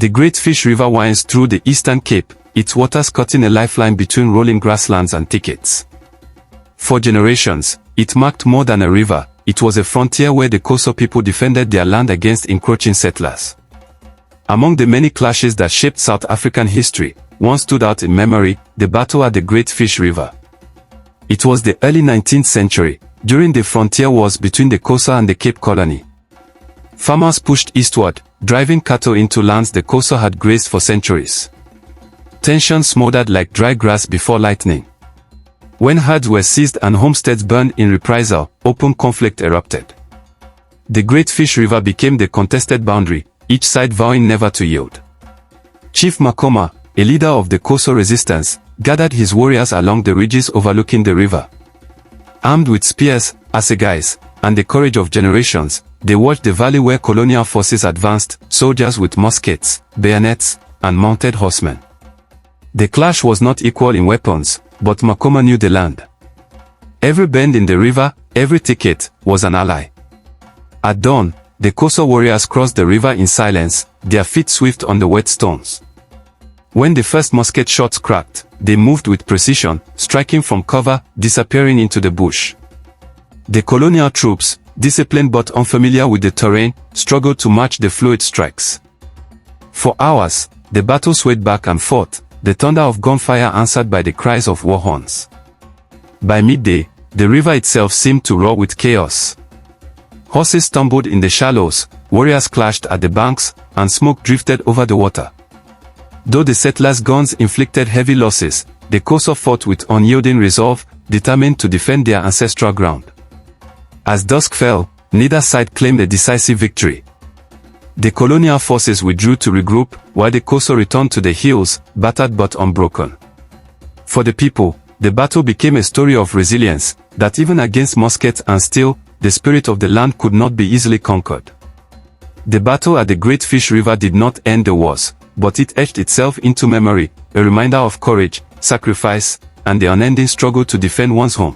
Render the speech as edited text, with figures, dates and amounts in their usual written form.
The Great Fish River winds through the Eastern Cape, its waters cutting a lifeline between rolling grasslands and thickets. For generations, it marked more than a river, it was a frontier where the Xhosa people defended their land against encroaching settlers. Among the many clashes that shaped South African history, one stood out in memory, the battle at the Great Fish River. It was the early 19th century, during the frontier wars between the Xhosa and the Cape Colony. Farmers pushed eastward, driving cattle into lands the Xhosa had grazed for centuries. Tensions smoldered like dry grass before lightning. When herds were seized and homesteads burned in reprisal, open conflict erupted. The Great Fish River became the contested boundary, each side vowing never to yield. Chief Makoma, a leader of the Xhosa resistance, gathered his warriors along the ridges overlooking the river. Armed with spears, assegais, and the courage of generations, they watched the valley where colonial forces advanced, soldiers with muskets, bayonets, and mounted horsemen. The clash was not equal in weapons, but Makoma knew the land. Every bend in the river, every thicket, was an ally. At dawn, the Xhosa warriors crossed the river in silence, their feet swift on the wet stones. When the first musket shots cracked, they moved with precision, striking from cover, disappearing into the bush. The colonial troops, disciplined but unfamiliar with the terrain, struggled to match the fluid strikes. For hours, the battle swayed back and forth, the thunder of gunfire answered by the cries of war horns. By midday, the river itself seemed to roar with chaos. Horses stumbled in the shallows, warriors clashed at the banks, and smoke drifted over the water. Though the settlers' guns inflicted heavy losses, the Xhosa fought with unyielding resolve, determined to defend their ancestral ground. As dusk fell, neither side claimed a decisive victory. The colonial forces withdrew to regroup, while the Xhosa returned to the hills, battered but unbroken. For the people, the battle became a story of resilience, that even against muskets and steel, the spirit of the land could not be easily conquered. The battle at the Great Fish River did not end the wars, but it etched itself into memory, a reminder of courage, sacrifice, and the unending struggle to defend one's home.